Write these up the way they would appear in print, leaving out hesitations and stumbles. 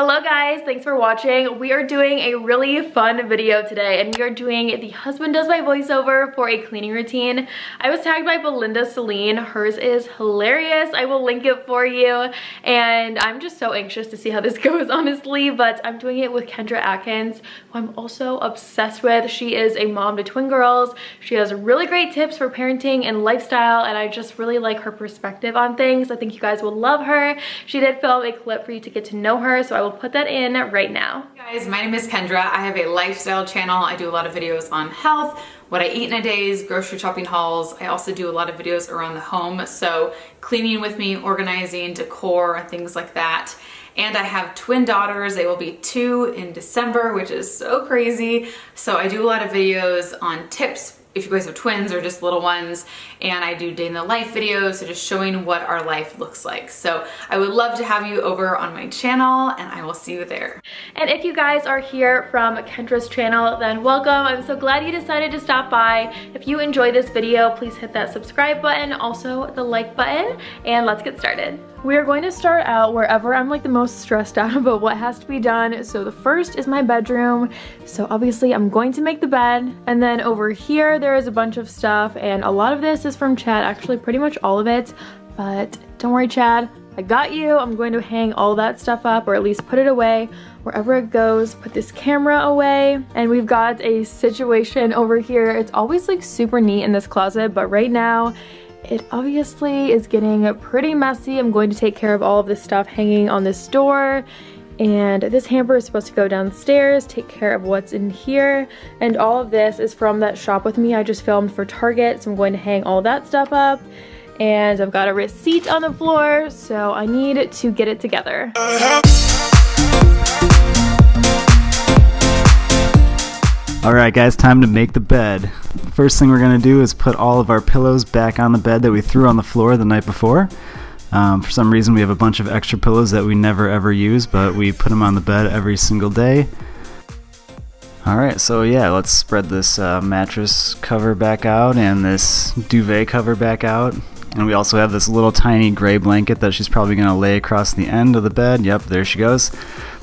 Hello guys, thanks for watching. We are doing a really fun video today and we are doing the husband does my voiceover for a cleaning routine. I was tagged by Belinda Celine. Hers is hilarious. I will link it for you and I'm just so anxious to see how this goes honestly, but I'm doing it with Kendra Atkins, who I'm also obsessed with. She is a mom to twin girls. She has really great tips for parenting and lifestyle and I just really like her perspective on things. I think you guys will love her. She did film a clip for you to get to know her, so I will put that in right now. Hey guys, my name is Kendra. I have a lifestyle channel. I do a lot of videos on health, what I eat in a day, grocery shopping hauls. I also do a lot of videos around the home, so cleaning with me, organizing, decor, things like that. And I have twin daughters. They will be 2 in December, which is so crazy. So I do a lot of videos on tips if you guys have twins or just little ones, and I do day in the life videos, so just showing what our life looks like. So I would love to have you over on my channel and I will see you there. And if you guys are here from Kendra's channel, then welcome. I'm so glad you decided to stop by. If you enjoyed this video, please hit that subscribe button, also the like button, and let's get started. We are going to start out wherever I'm like the most stressed out about what has to be done. So the first is my bedroom. So obviously I'm going to make the bed, and then over here there is a bunch of stuff, and a lot of this is from Chad, actually pretty much all of it, but don't worry Chad, I got you. I'm going to hang all that stuff up, or at least put it away wherever it goes. Put this camera away, and we've got a situation over here. It's always like super neat in this closet, but right now it obviously is getting pretty messy. I'm going to take care of all of this stuff hanging on this door, and this hamper is supposed to go downstairs, take care of what's in here, and all of this is from that shop with me I just filmed for Target, so I'm going to hang all that stuff up. And I've got a receipt on the floor, so I need to get it together. Alright guys, time to make the bed. First thing we're going to do is put all of our pillows back on the bed that we threw on the floor the night before. For some reason we have a bunch of extra pillows that we never ever use, but we put them on the bed every single day. Alright, so yeah, let's spread this mattress cover back out and this duvet cover back out. And we also have this little tiny gray blanket that she's probably going to lay across the end of the bed. Yep, there she goes.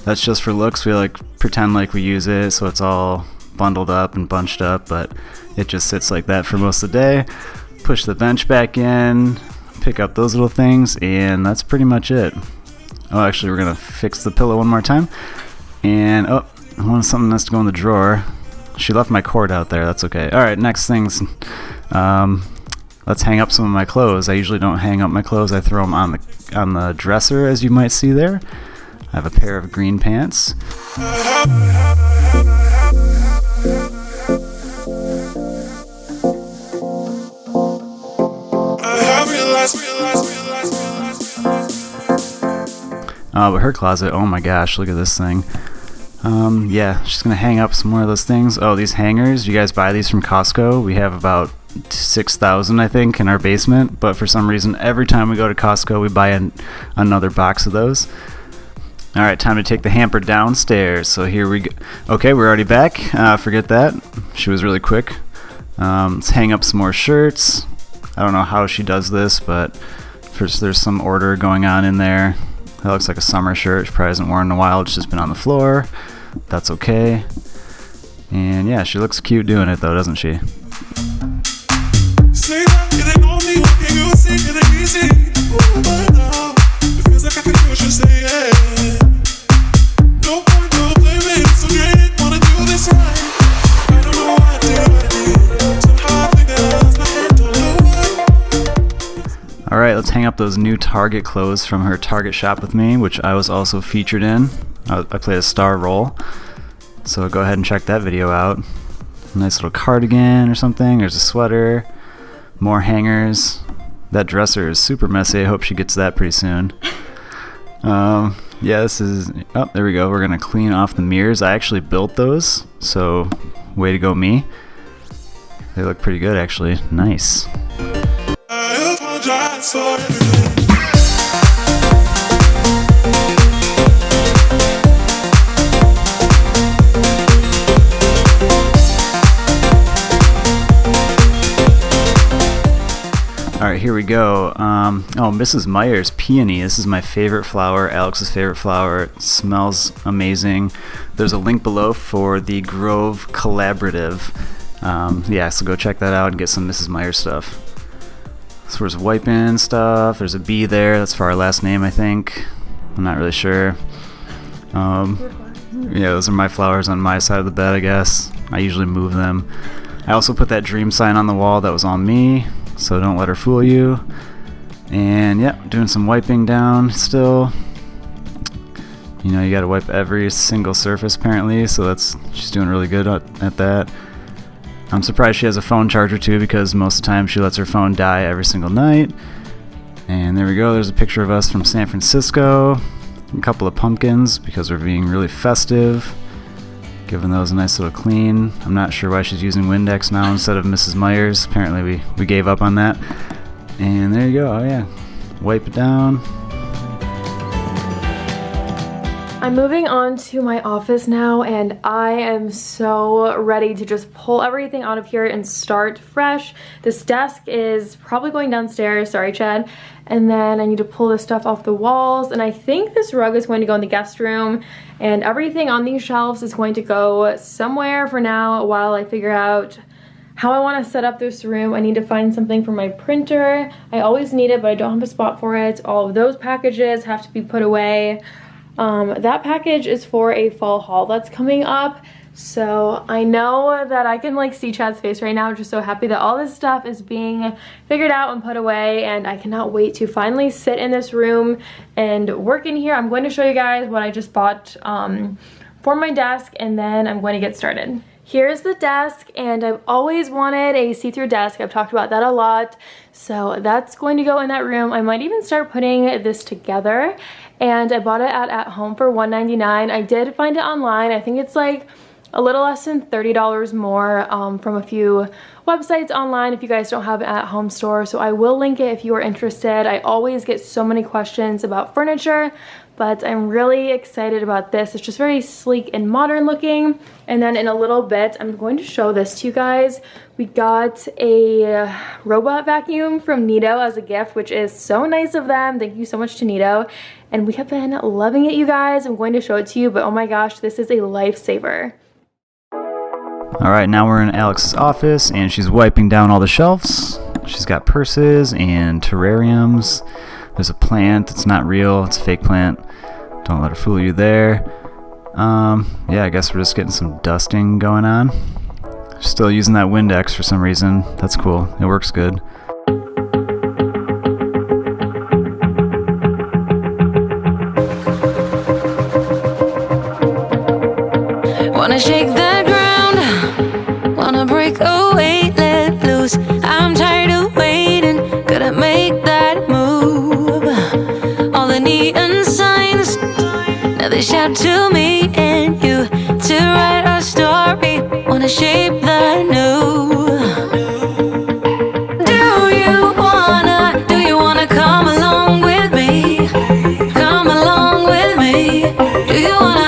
That's just for looks. We like pretend like we use it, so it's all bundled up and bunched up, but it just sits like that for most of the day. Push the bench back in, pick up those little things, and that's pretty much it. Oh, actually we're going to fix the pillow one more time. And oh, I want something that's to go in the drawer. She left my cord out there, that's okay. Alright, next things. Let's hang up some of my clothes. I usually don't hang up my clothes. I throw them on the dresser, as you might see there. I have a pair of green pants. But her closet, oh my gosh, look at this thing. Yeah, she's gonna hang up some more of those things. Oh, these hangers, you guys buy these from COSTCO. We have about 6,000 I think in our basement, but for some reason every time we go to COSTCO we buy another box of those. Alright, time to take the hamper downstairs. So here we go. Okay, we're already back. Forget that. She was really quick. Let's hang up some more shirts. I don't know how she does this, but first there's some order going on in there. That looks like a summer shirt. She probably hasn't worn in a while. It's just been on the floor. That's okay. And yeah, she looks cute doing it though, doesn't she? Alright, let's hang up those new Target clothes from her Target shop with me, which I was also featured in. I played a star role, so go ahead and check that video out. Nice little cardigan or something. There's a sweater, more hangers. That dresser is super messy. I hope she gets that pretty soon. Yeah, this is, oh, there we go. We're gonna clean off the mirrors. I actually built those, so way to go me. They look pretty good actually. Nice. here we go. Oh, Mrs. Meyer's Peony. This is my favorite flower, Alex's favorite flower. It smells amazing. There's a link below for the Grove Collaborative. Yeah, so go check that out and get some Mrs. Meyer stuff. So there's wiping stuff. There's a bee there. That's for our last name, I think. I'm not really sure. Yeah, those are my flowers on my side of the bed, I guess. I usually move them. I also put that dream sign on the wall. That was on me, so don't let her fool you. And yeah, doing some wiping down still. You know, you gotta wipe every single surface apparently, so she's doing really good at that. I'm surprised she has a phone charger too, because most of the time she lets her phone die every single night. And there we go, there's a picture of us from San Francisco. A couple of pumpkins because we're being really festive. Giving those a nice little clean. I'm not sure why she's using Windex now instead of Mrs. Meyer's. Apparently we gave up on that. And there you go, oh yeah. Wipe it down. I'm moving on to my office now, and I am so ready to just pull everything out of here and start fresh. This desk is probably going downstairs, sorry Chad, and then I need to pull this stuff off the walls, and I think this rug is going to go in the guest room, and everything on these shelves is going to go somewhere for now while I figure out how I want to set up this room. I need to find something for my printer. I always need it, but I don't have a spot for it. All of those packages have to be put away. That package is for a fall haul that's coming up, so I know that I can like see Chad's face right now, just so happy that all this stuff is being figured out and put away, and I cannot wait to finally sit in this room and work in here. I'm going to show you guys what I just bought for my desk, and then I'm going to get started. Here's the desk, and I've always wanted a see-through desk. I've talked about that a lot, so that's going to go in that room. I might even start putting this together, and I bought it at home for $1.99. I did find it online. I think it's like a little less than $30 more from a few websites online if you guys don't have an at-home store, so I will link it if you are interested. I always get so many questions about furniture, but I'm really excited about this. It's just very sleek and modern looking. And then in a little bit, I'm going to show this to you guys. We got a robot vacuum from Nito as a gift, which is so nice of them. Thank you so much to Nito. And we have been loving it, you guys. I'm going to show it to you, but oh my gosh, this is a lifesaver. All right, now we're in Alex's office, and she's wiping down all the shelves. She's got purses and terrariums. There's a plant. It's not real. It's a fake plant. Don't let her fool you there. Yeah, I guess we're just getting some dusting going on. Still using that Windex for some reason. That's cool. It works good. Wanna shake the ground, wanna break away, let loose. I'm tired of waiting, gotta make that move. All the neon signs, now they shout to me and you to write our story. Wanna shape the new. Do you wanna come along with me? Come along with me. Do you wanna?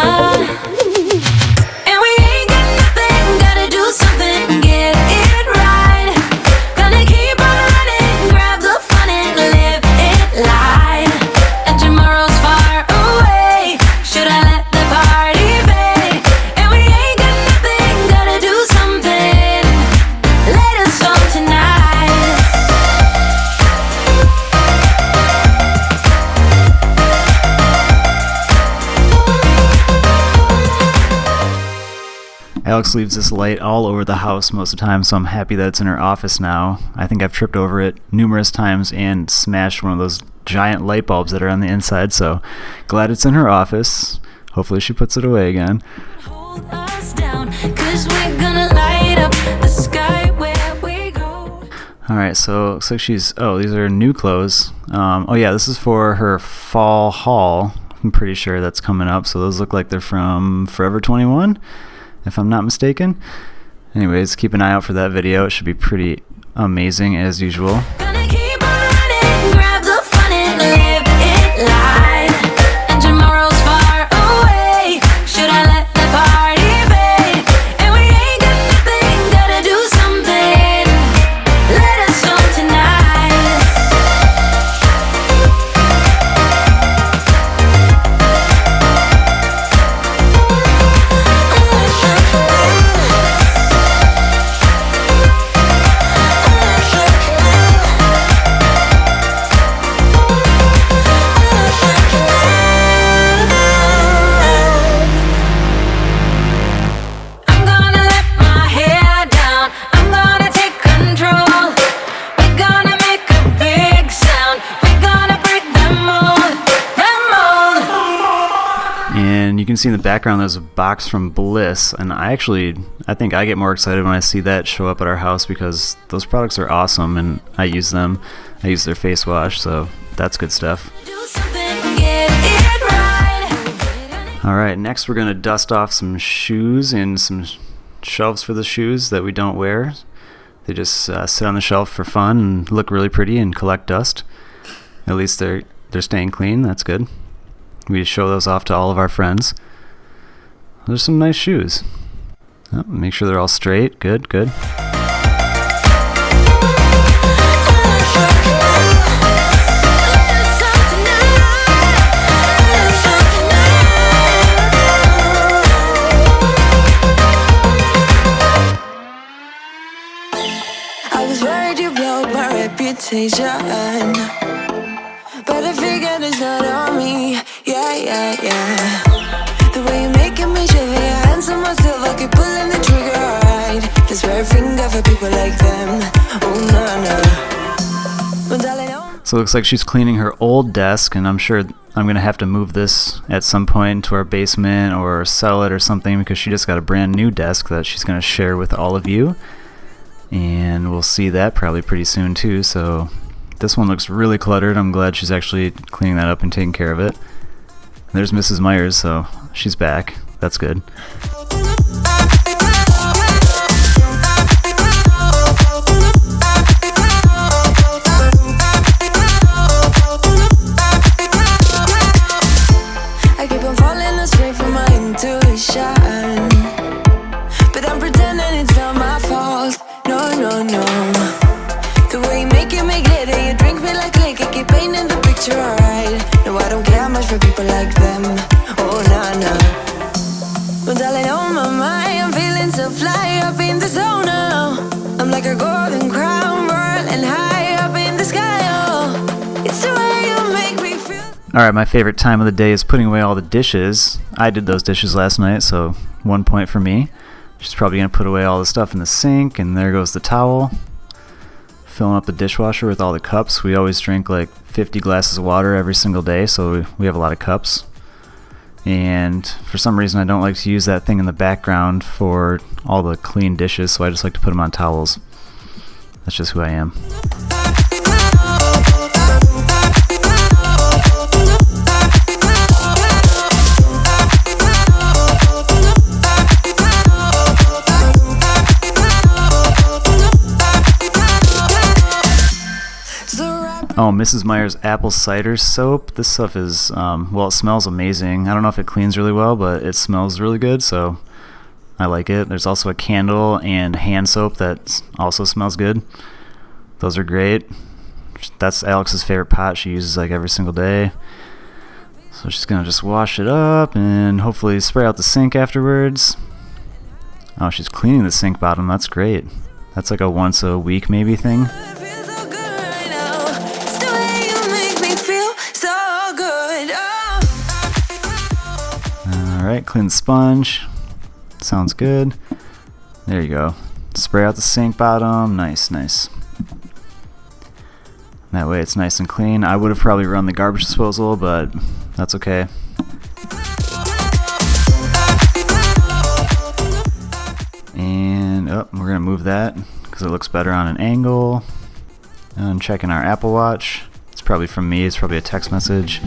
Alex leaves this light all over the house most of the time, so I'm happy that it's in her office now. I think I've tripped over it numerous times and smashed one of those giant light bulbs that are on the inside, so glad it's in her office. Hopefully she puts it away again. Hold us down, 'cause we're gonna light up the sky where we go. Alright, so looks like these are new clothes. Oh yeah, this is for her fall haul. I'm pretty sure that's coming up, so those look like they're from Forever 21. If I'm not mistaken. Anyways, keep an eye out for that video. It should be pretty amazing as usual. Gonna keep on running, grab the fun and live it live. And tomorrow's far away. Should I let the party fade? And we ain't got nothing, gotta do something. Let us on tonight. And you can see in the background there's a box from Bliss, and I think I get more excited when I see that show up at our house because those products are awesome and I use them. I use their face wash, so that's good stuff. Alright, next we're going to dust off some shoes and some shelves for the shoes that we don't wear. They just sit on the shelf for fun and look really pretty and collect dust. At least they're staying clean, that's good. We show those off to all of our friends. There's some nice shoes. Oh, make sure they're all straight. Good, good. I was worried you blowed my reputation, but I figured it's not on me. Yeah. The way you're making me shiver, your hands on myself, I keep pulling the trigger, alright. Just wear a finger for people like them. Oh, no. Well, darling, so it looks like she's cleaning her old desk, and I'm sure I'm going to have to move this at some point to our basement or sell it or something because she just got a brand new desk that she's going to share with all of you. And we'll see that probably pretty soon too. So this one looks really cluttered. I'm glad she's actually cleaning that up and taking care of it. There's Mrs. Myers, so she's back. That's good. I keep on falling astray from my intuition, but I'm pretending it's not my fault. No. The way you make me glitter, you drink me like liquor, keep painting the picture, alright. No, I don't care much for people like them. Oh, no. Well, darling, on my mind, I'm feeling so fly up in the zone now. I'm like a golden crown, whirling high up in the sky. Oh, it's the way you make me feel. Alright, my favorite time of the day is putting away all the dishes. I did those dishes last night, so 1 point for me. She's probably going to put away all the stuff in the sink, and there goes the towel. Filling up the dishwasher with all the cups. We always drink like 50 glasses of water every single day, so we have a lot of cups. And for some reason I don't like to use that thing in the background for all the clean dishes, so I just like to put them on towels. That's just who I am. Oh, Mrs. Myers apple cider soap. This stuff is, well, it smells amazing. I don't know if it cleans really well, but it smells really good, so I like it. There's also a candle and hand soap that also smells good. Those are great. That's Alex's favorite pot. She uses like every single day. So she's going to just wash it up and hopefully spray out the sink afterwards. Oh, she's cleaning the sink bottom. That's great. That's like a once a week maybe thing. Alright, clean the sponge. Sounds good. There you go. Spray out the sink bottom. Nice. That way it's nice and clean. I would have probably run the garbage disposal, but that's okay. And we're going to move that because it looks better on an angle. And checking our Apple Watch. It's probably from me. It's probably a text message.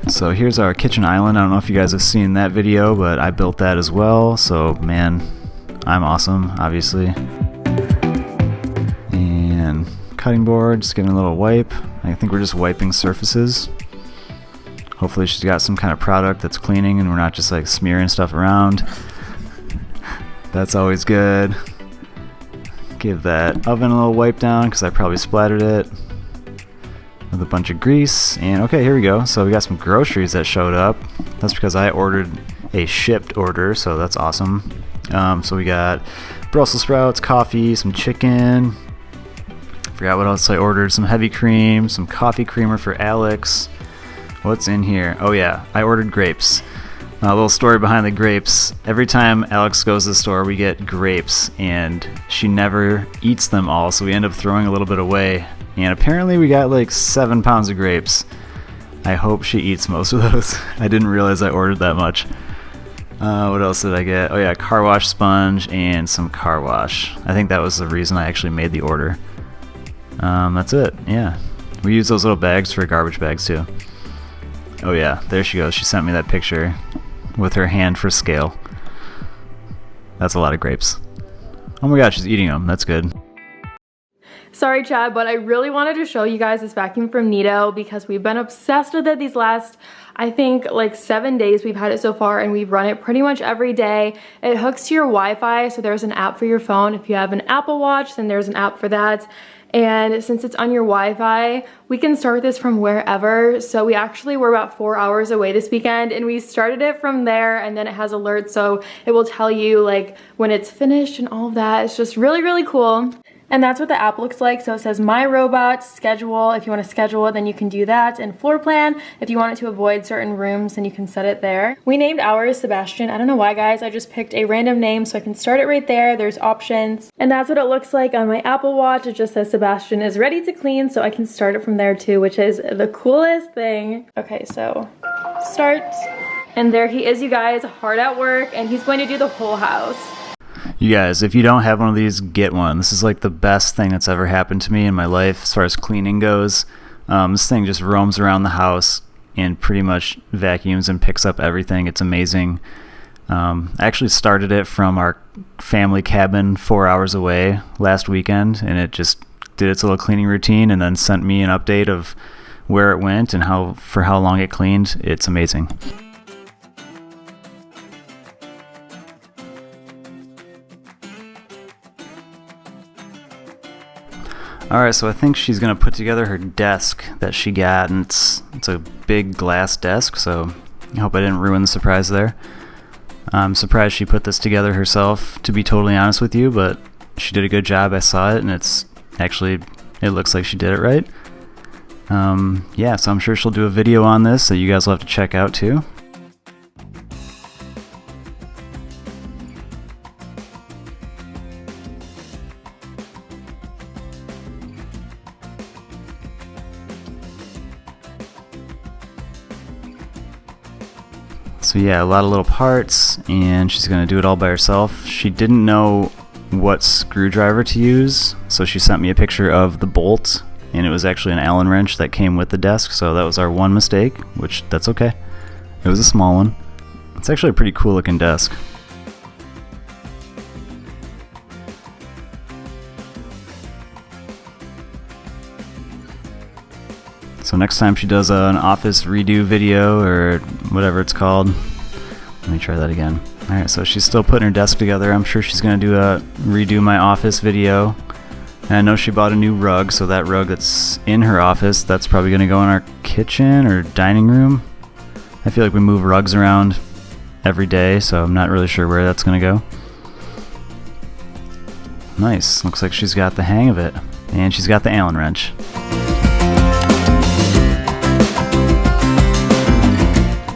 So here's our kitchen island. I don't know if you guys have seen that video, but I built that as well. So man, I'm awesome, obviously. And cutting board, just giving a little wipe. I think we're just wiping surfaces. Hopefully she's got some kind of product that's cleaning and we're not just like smearing stuff around. That's always good. Give that oven a little wipe down because I probably splattered it with a bunch of grease. And okay, here we go. So we got some groceries that showed up. That's because I ordered a shipped order, so that's awesome. So we got Brussels sprouts, coffee, some chicken. Forgot what else I ordered. Some heavy cream, some coffee creamer for Alex. What's in here? Oh yeah, I ordered grapes. A little story behind the grapes. Every time Alex goes to the store, we get grapes, and she never eats them all, so we end up throwing a little bit away. And apparently we got like 7 pounds of grapes. I hope she eats most of those. I didn't realize I ordered that much. What else did I get? Oh yeah, car wash sponge and some car wash. I think that was the reason I actually made the order. That's it, yeah. We use those little bags for garbage bags too. Oh yeah, there she goes. She sent me that picture with her hand for scale. That's a lot of grapes. Oh my god, she's eating them. That's good. Sorry, Chad, but I really wanted to show you guys this vacuum from Nito because we've been obsessed with it these last, I think, like 7 days we've had it so far, and we've run it pretty much every day. It hooks to your Wi-Fi, so there's an app for your phone. If you have an Apple Watch, then there's an app for that. And since it's on your Wi-Fi, we can start this from wherever. So we actually were about 4 hours away this weekend, and we started it from there, and then it has alerts, so it will tell you like when it's finished and all of that. It's just really, really cool. And that's what the app looks like. So it says My Robot, schedule. If you want to schedule it, then you can do that. And floor plan, if you want it to avoid certain rooms, then you can set it there. We named ours Sebastian. I don't know why, guys. I just picked a random name so I can start it right there. There's options. And that's what it looks like on my Apple Watch. It just says Sebastian is ready to clean, so I can start it from there too, which is the coolest thing. Okay, so start. And there he is, you guys, hard at work, and he's going to do the whole house. You guys, if you don't have one of these, get one. This is like the best thing that's ever happened to me in my life as far as cleaning goes. This thing just roams around the house and pretty much vacuums and picks up everything. It's amazing. I actually started it from our family cabin 4 hours away last weekend, and it just did its little cleaning routine and then sent me an update of where it went and for how long it cleaned. It's amazing. Alright, so I think she's going to put together her desk that she got, and it's a big glass desk, so I hope I didn't ruin the surprise there. I'm surprised she put this together herself, to be totally honest with you, but she did a good job. I saw it, and it looks like she did it right. Yeah, so I'm sure she'll do a video on this that you guys will have to check out too. So yeah, a lot of little parts, and she's going to do it all by herself. She didn't know what screwdriver to use, so she sent me a picture of the bolt, and it was actually an Allen wrench that came with the desk, so that was our one mistake, which that's okay. It was a small one. It's actually a pretty cool looking desk. So next time she does an office redo video or whatever it's called, let me try that again. Alright, so she's still putting her desk together. I'm sure she's going to do a redo my office video. And I know she bought a new rug, so that rug that's in her office, that's probably going to go in our kitchen or dining room. I feel like we move rugs around every day, so I'm not really sure where that's going to go. Nice, looks like she's got the hang of it. And she's got the Allen wrench.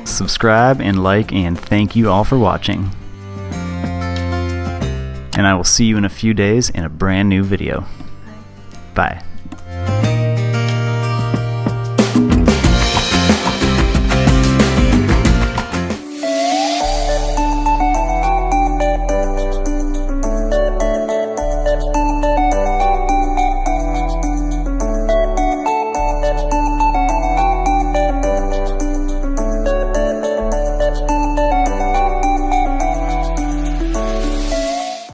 Subscribe and like, and thank you all for watching. And I will see you in a few days in a brand new video. Bye.